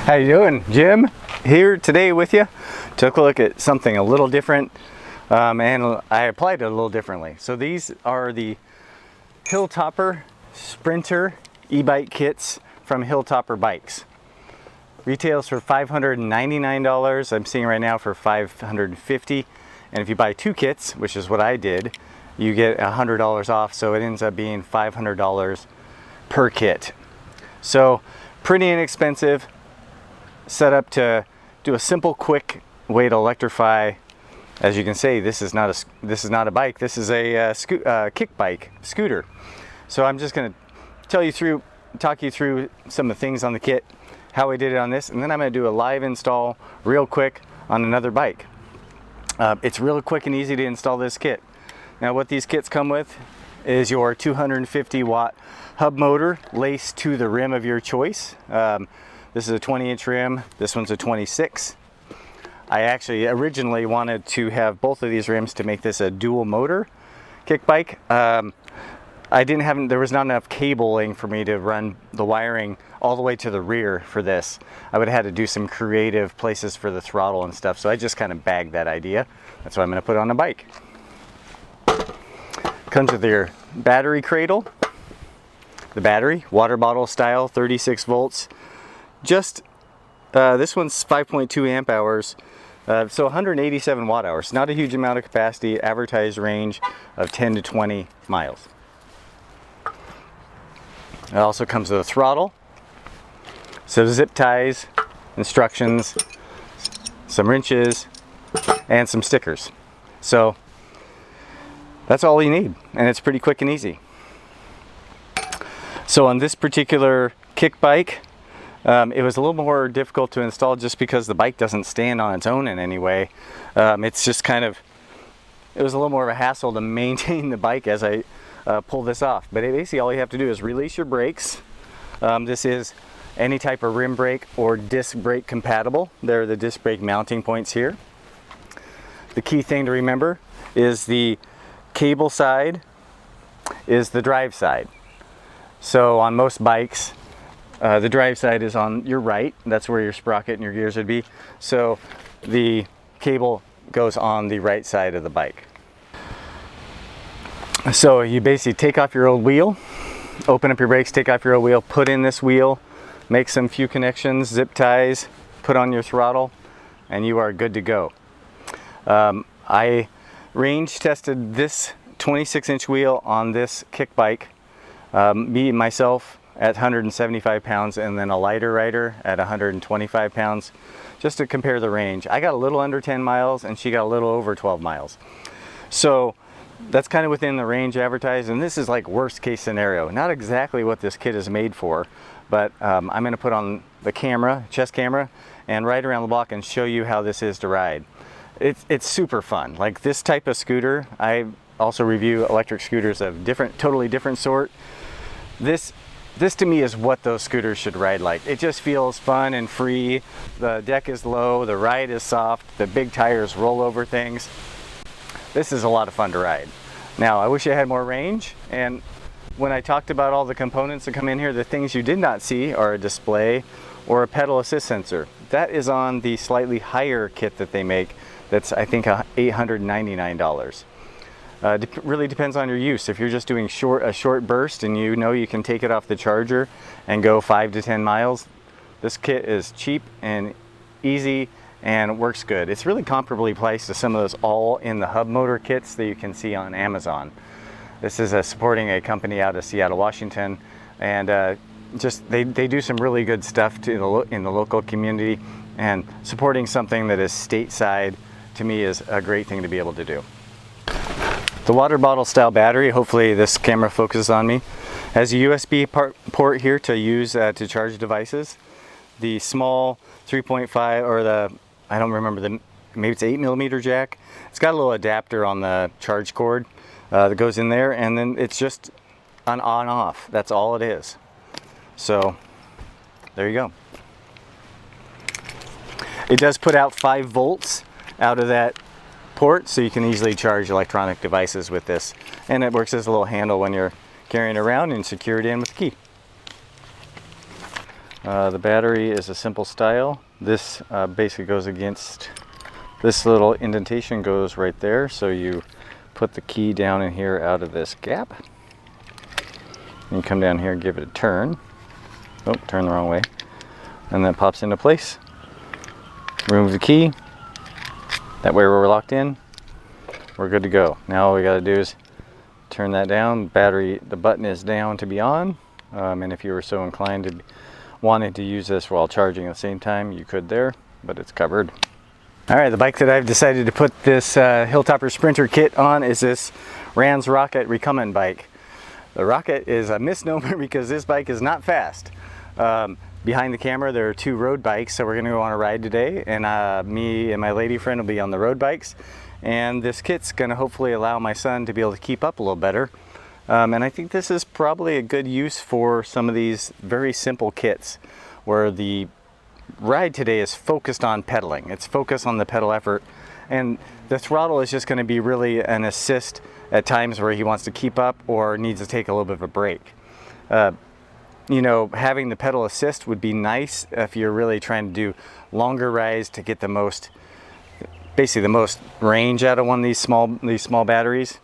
How you doing? Jim here today with you. Took a look at something a little different and I applied it a little differently. So these are the Hilltopper Sprinter e-bike kits from Hilltopper Bikes. Retails for $599. I'm seeing right now for $550. And if you buy two kits, which is what I did, you get $100 off. So it ends up being $500 per kit. So pretty inexpensive. Set up to do a simple, quick way to electrify. As you can see, this is not a bike. This is a Kickbike scooter. So I'm just going to talk you through some of the things on the kit, how I did it on this, and then I'm going to do a live install real quick on another bike. It's real quick and easy to install this kit. Now, what these kits come with is your 250 watt hub motor laced to the rim of your choice. This is a 20-inch rim. This one's a 26. I actually originally wanted to have both of these rims to make this a dual motor kick bike. There was not enough cabling for me to run the wiring all the way to the rear for this. I would have had to do some creative places for the throttle and stuff, so I just kind of bagged that idea. That's what I'm going to put on a bike. Comes with your battery cradle. The battery, water bottle style, 36 volts. Just this one's 5.2 amp hours, so 187 watt hours. Not a huge amount of capacity. Advertised range of 10 to 20 miles. It also comes with a throttle, so zip ties, instructions, some wrenches, and some stickers. So that's all you need, and it's pretty quick and easy. So on this particular kick bike, it was a little more difficult to install just because the bike doesn't stand on its own in any way. It's just it was a little more of a hassle to maintain the bike as I pull this off. But basically all you have to do is release your brakes. This is any type of rim brake or disc brake compatible. There are the disc brake mounting points here. The key thing to remember is the cable side is the drive side. So on most bikes, the drive side is on your right. That's where your sprocket and your gears would be. So the cable goes on the right side of the bike. So you basically take off your old wheel, open up your brakes, take off your old wheel, put in this wheel, make some few connections, zip ties, put on your throttle, and you are good to go. I range tested this 26-inch wheel on this kick bike. Myself at 175 pounds, and then a lighter rider at 125 pounds, just to compare the range. I got a little under 10 miles and she got a little over 12 miles. So that's kind of within the range advertised, and this is like worst case scenario. Not exactly what this kit is made for, but I'm going to put on the camera, chest camera, and ride around the block and show you how this is to ride. It's super fun. Like this type of scooter, I also review electric scooters of totally different sort. This to me is what those scooters should ride like. It just feels fun and free. The deck is low, the ride is soft, the big tires roll over things. This is a lot of fun to ride. Now, I wish I had more range, and when I talked about all the components that come in here, the things you did not see are a display or a pedal assist sensor. That is on the slightly higher kit that they make. That's, I think, $899. Really depends on your use. If you're just doing a short burst and you know you can take it off the charger and go 5 to 10 miles, this kit is cheap and easy and works good. It's really comparably priced to some of those all in the hub motor kits that you can see on Amazon. This is supporting a company out of Seattle, Washington, and they do some really good stuff in the local community, and supporting something that is stateside to me is a great thing to be able to do. The water bottle style battery, hopefully this camera focuses on me, has a USB port here to use to charge devices. The small 3.5 or I don't remember, maybe it's 8mm jack. It's got a little adapter on the charge cord that goes in there, and then it's just on off. That's all it is. So there you go. It does put out 5 volts out of that port, so you can easily charge electronic devices with this, and it works as a little handle when you're carrying it around and secure it in with the key. The battery is a simple style. This basically goes against this little indentation, goes right there. So you put the key down in here out of this gap. And you come down here and give it a turn. Oh, turn the wrong way. And then it pops into place. Remove the key. That way we're locked in. We're good to go. Now all we got to do is turn that down. Battery, the button is down to be on. And if you were so inclined to wanting to use this while charging at the same time, you could there, but it's covered. All right, the bike that I've decided to put this Hilltopper Sprinter kit on is this Rans Rocket recumbent bike. The Rocket is a misnomer because this bike is not fast. Behind the camera there are two road bikes, so we're gonna go on a ride today, and me and my lady friend will be on the road bikes, and this kit's gonna hopefully allow my son to be able to keep up a little better. And I think this is probably a good use for some of these very simple kits where the ride today is focused on pedaling. It's focused on the pedal effort, and the throttle is just going to be really an assist at times where he wants to keep up or needs to take a little bit of a break. You know, having the pedal assist would be nice if you're really trying to do longer rides to get the most, basically the most range out of one of these small batteries.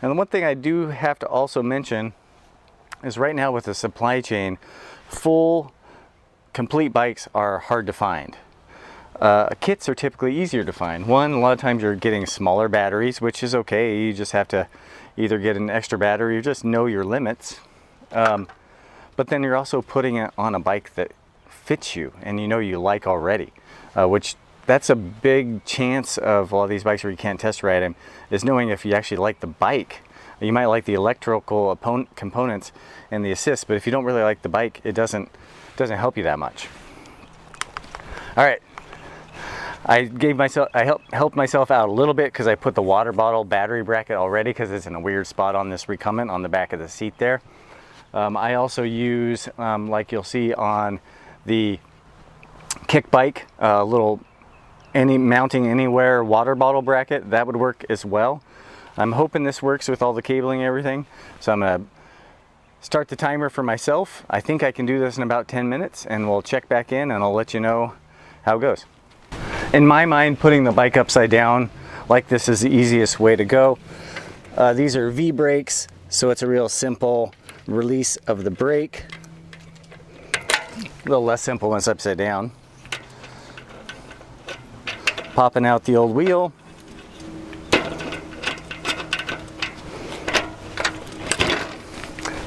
And the one thing I do have to also mention is right now with the supply chain, full complete bikes are hard to find. Kits are typically easier to find. One, a lot of times you're getting smaller batteries, which is okay. You just have to either get an extra battery or just know your limits. But then you're also putting it on a bike that fits you and you know you like already, which that's a big chance of a lot of these bikes where you can't test ride them, is knowing if you actually like the bike. You might like the electrical components and the assist, but if you don't really like the bike, it doesn't help you that much. All right, I helped myself out a little bit because I put the water bottle battery bracket already because it's in a weird spot on this recumbent on the back of the seat there. I also use, like you'll see on the Kickbike, a little mounting anywhere water bottle bracket. That would work as well. I'm hoping this works with all the cabling and everything. So I'm gonna start the timer for myself. I think I can do this in about 10 minutes and we'll check back in and I'll let you know how it goes. In my mind, putting the bike upside down like this is the easiest way to go. These are V brakes, so it's a real simple release of the brake. A little less simple when it's upside down. Popping out the old wheel.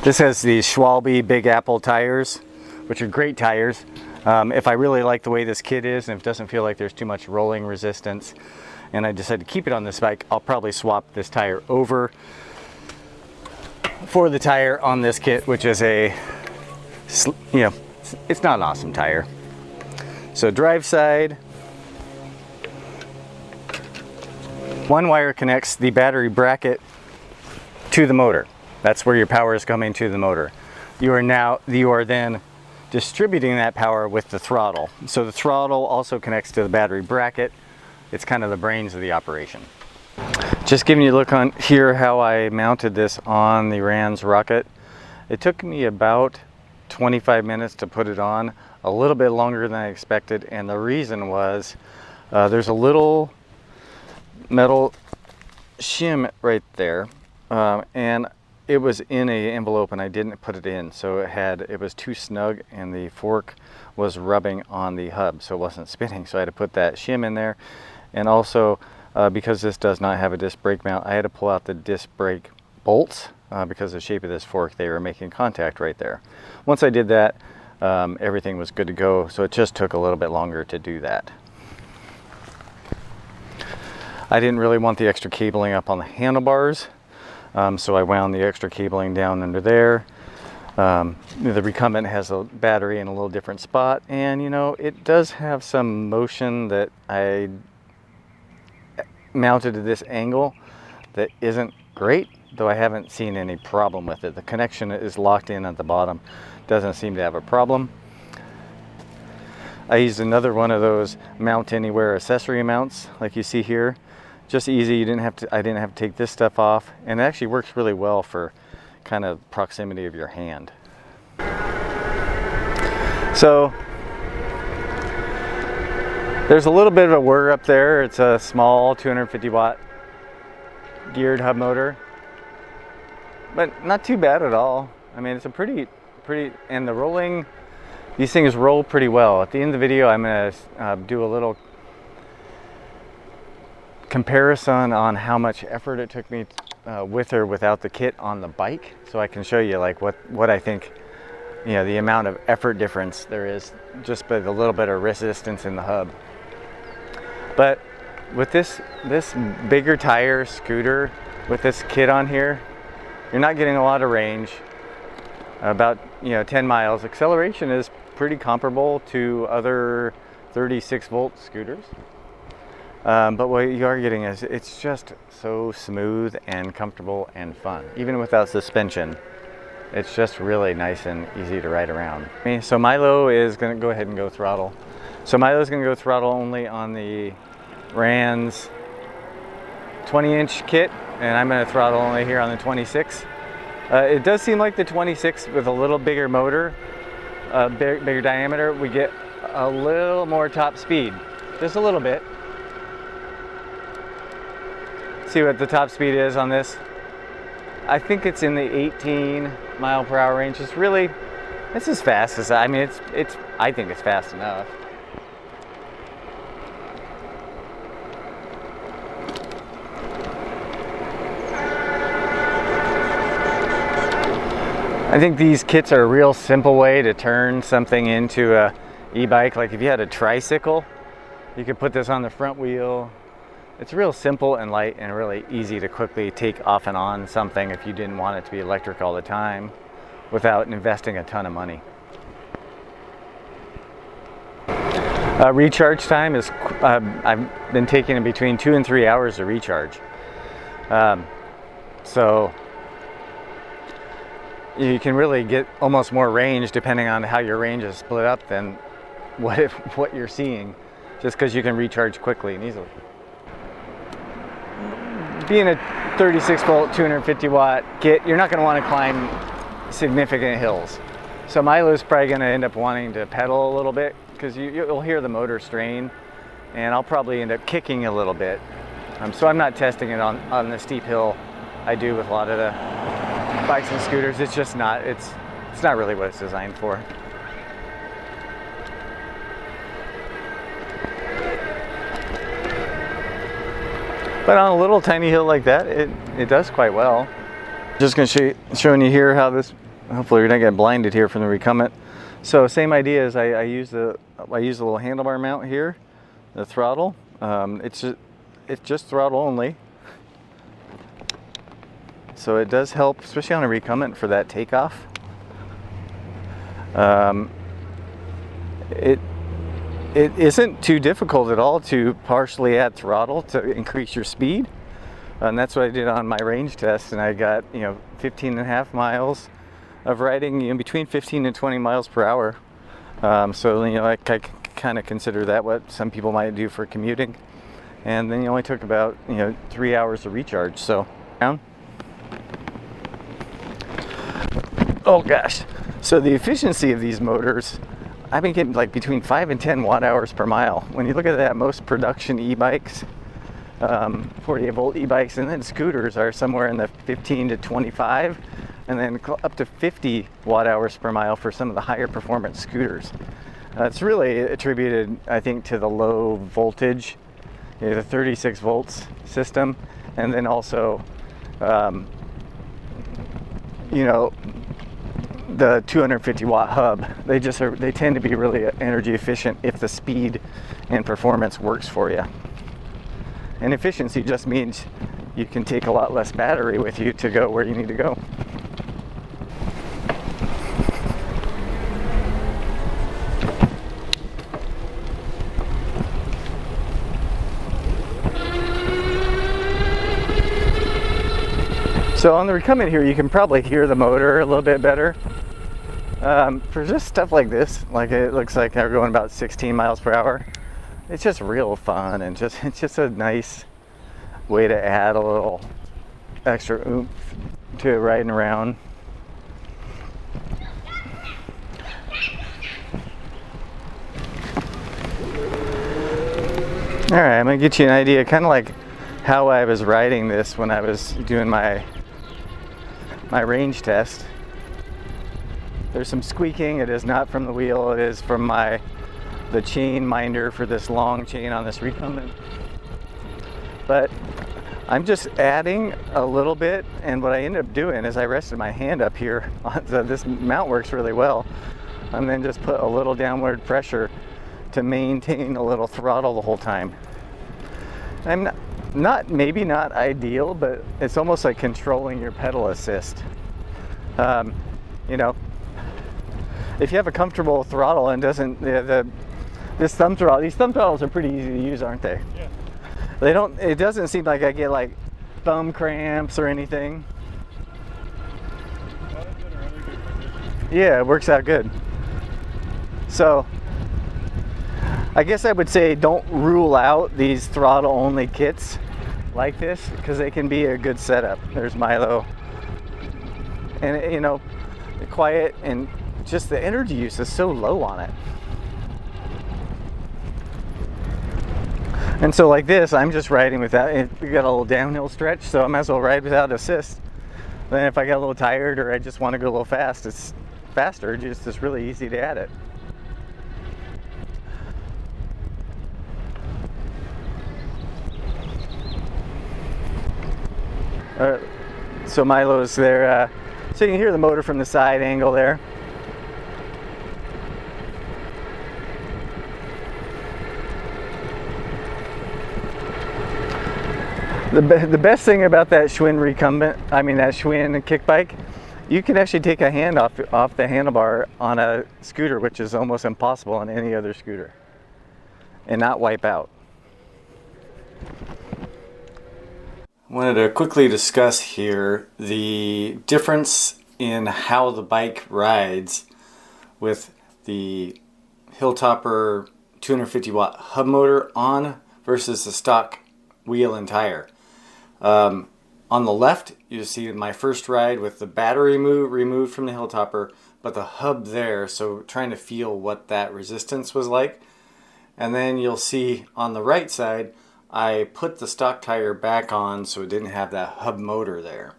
This has these Schwalbe Big Apple tires, which are great tires. If I really like the way this kit is and if it doesn't feel like there's too much rolling resistance and I decide to keep it on this bike, I'll probably swap this tire over for the tire on this kit, which is a, you know, it's not an awesome tire. So drive side. One wire connects the battery bracket to the motor. That's where your power is coming to the motor. You are then distributing that power with the throttle. So the throttle also connects to the battery bracket. It's kind of the brains of the operation. Just giving you a look on here how I mounted this on the Rans Rocket. It took me about 25 minutes to put it on, a little bit longer than I expected, and the reason was there's a little metal shim right there, and it was in an envelope and I didn't put it in, so it was too snug and the fork was rubbing on the hub, so it wasn't spinning, so I had to put that shim in there. And also because this does not have a disc brake mount, I had to pull out the disc brake bolts because of the shape of this fork, they were making contact right there. Once I did that, everything was good to go, so it just took a little bit longer to do that. I didn't really want the extra cabling up on the handlebars, so I wound the extra cabling down under there. The recumbent has a battery in a little different spot, and you know, it does have some motion that I mounted at this angle that isn't great, though I haven't seen any problem with it. The connection is locked in at the bottom, doesn't seem to have a problem. I used another one of those mount anywhere accessory mounts like you see here. Just easy, I didn't have to take this stuff off, and it actually works really well for kind of proximity of your hand. So there's a little bit of a whir up there. It's a small 250 watt geared hub motor, but not too bad at all. I mean, it's a pretty, and the rolling, these things roll pretty well. At the end of the video, I'm going to do a little comparison on how much effort it took me with or without the kit on the bike, so I can show you like what I think, you know, the amount of effort difference there is just by the little bit of resistance in the hub. But with this bigger tire scooter with this kit on here, you're not getting a lot of range, about 10 miles. Acceleration is pretty comparable to other 36 volt scooters. But what you are getting is it's just so smooth and comfortable and fun. Even without suspension, it's just really nice and easy to ride around. So Milo is going to go ahead and go throttle. So Milo is going to go throttle only on the Rand's 20-inch kit, and I'm going to throttle only here on the 26. It does seem like the 26 with a little bigger motor, bigger diameter, we get a little more top speed, just a little bit. See what the top speed is on this. I think it's in the 18 mile per hour range. It's as fast as, I mean, I think it's fast enough. I think these kits are a real simple way to turn something into a e-bike. Like if you had a tricycle, you could put this on the front wheel. It's real simple and light and really easy to quickly take off and on something if you didn't want it to be electric all the time without investing a ton of money. Recharge time is, I've been taking in between 2 and 3 hours to recharge. So you can really get almost more range depending on how your range is split up than what you're seeing, just because you can recharge quickly and easily. Being a 36 volt 250 watt kit, you're not going to want to climb significant hills. So Milo's probably going to end up wanting to pedal a little bit because you'll hear the motor strain, and I'll probably end up kicking a little bit. So I'm not testing it on the steep hill I do with a lot of the bikes and scooters. It's just not, it's not really what it's designed for. But on a little tiny hill like that, it does quite well. Just going to showing you here how this, hopefully you're not getting blinded here from the recumbent. So same idea as I use the little handlebar mount here, the throttle. It's just throttle only. So it does help, especially on a recumbent, for that takeoff. It isn't too difficult at all to partially add throttle to increase your speed. And that's what I did on my range test, and I got 15.5 miles of riding between 15 and 20 miles per hour. So I kind of consider that what some people might do for commuting. And then it only took about 3 hours to recharge. So down. Oh gosh. So the efficiency of these motors, I've been getting like between 5 and 10 watt hours per mile. When you look at that, most production e-bikes, 48 volt e-bikes, and then scooters are somewhere in the 15 to 25, and then up to 50 watt hours per mile for some of the higher performance scooters. It's really attributed, I think, to the low voltage, the 36 volts system, and then also, the 250 watt hub. They tend to be really energy efficient if the speed and performance works for you. And efficiency just means you can take a lot less battery with you to go where you need to go. So on the recumbent here, you can probably hear the motor a little bit better. For just stuff like this, like it looks like they're going about 16 miles per hour. It's just real fun, and it's just a nice way to add a little extra oomph to riding around. All right, I'm gonna get you an idea, kind of like how I was riding this when I was doing my range test. There's some squeaking. It is not from the wheel. It is from the chain minder for this long chain on this recumbent. But I'm just adding a little bit, and what I ended up doing is I rested my hand up here. This mount works really well, and then just put a little downward pressure to maintain a little throttle the whole time. I'm maybe not ideal, but it's almost like controlling your pedal assist. You know, if you have a comfortable throttle and doesn't, these thumb throttles are pretty easy to use, aren't they? Yeah. It doesn't seem like I get like thumb cramps or anything. Yeah, it works out good. So I guess I would say don't rule out these throttle only kits like this, because they can be a good setup. There's Milo, and you know, quiet, and just the energy use is so low on it. And so like this, I'm just riding without, we got a little downhill stretch, so I might as well ride without assist. Then if I get a little tired or I just want to go a little fast, it's faster, it's really easy to add it. So Milo's there, so you can hear the motor from the side angle there. The best thing about that Schwinn recumbent, that Schwinn Kickbike, you can actually take a hand off the handlebar on a scooter, which is almost impossible on any other scooter, and not wipe out. I wanted to quickly discuss here the difference in how the bike rides with the Hilltopper 250 watt hub motor on versus the stock wheel and tire. On the left, you see my first ride with the battery removed from the Hilltopper, but the hub there, so trying to feel what that resistance was like. And then you'll see on the right side, I put the stock tire back on so it didn't have that hub motor there.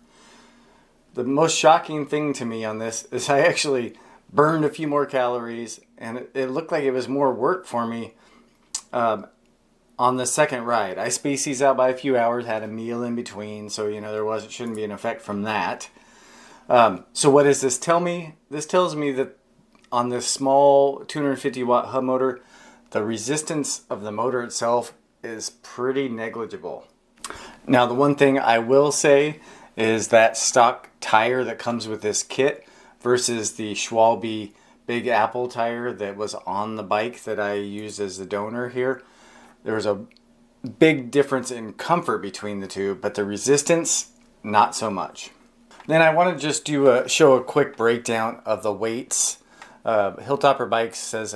The most shocking thing to me on this is I actually burned a few more calories, and it looked like it was more work for me on the second ride. I spaced these out by a few hours, had a meal in between, so you know shouldn't be an effect from that. So what does this tell me? This tells me that on this small 250 watt hub motor, the resistance of the motor itself is pretty negligible. Now, the one thing I will say is that stock tire that comes with this kit versus the Schwalbe Big Apple tire that was on the bike that I used as the donor here, there's a big difference in comfort between the two, but the resistance, not so much. Then I want to just show a quick breakdown of the weights. Hilltopper Bikes says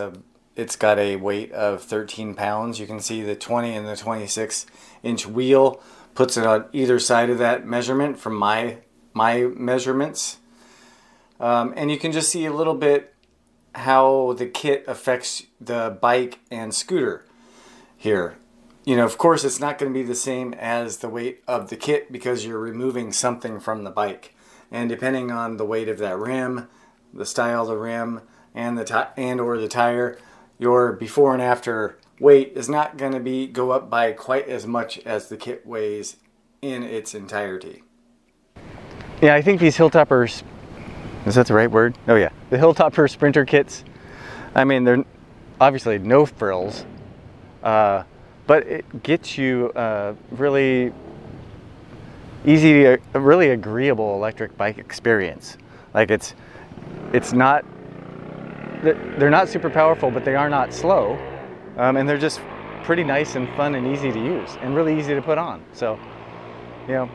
it's got a weight of 13 pounds. You can see the 20 and the 26 inch wheel puts it on either side of that measurement from my measurements. And you can just see a little bit how the kit affects the bike and scooter here. You know, of course, it's not going to be the same as the weight of the kit because you're removing something from the bike. And depending on the weight of that rim, the style of the rim, and the tire, your before and after weight is not going to go up by quite as much as the kit weighs in its entirety. Yeah, I think these Hilltoppers, is that the right word? Oh yeah, the Hilltopper Sprinter kits, they're obviously no frills, but it gets you really easy, a really agreeable electric bike experience. Like it's not, they're not super powerful, but they are not slow, and they're just pretty nice and fun and easy to use and really easy to put on. So, you know,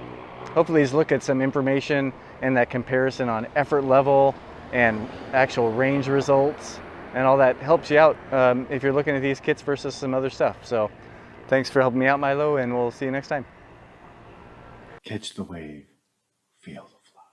hopefully these look at some information and that comparison on effort level and actual range results, and all that helps you out if you're looking at these kits versus some other stuff. So thanks for helping me out, Milo, and we'll see you next time. Catch the wave, feel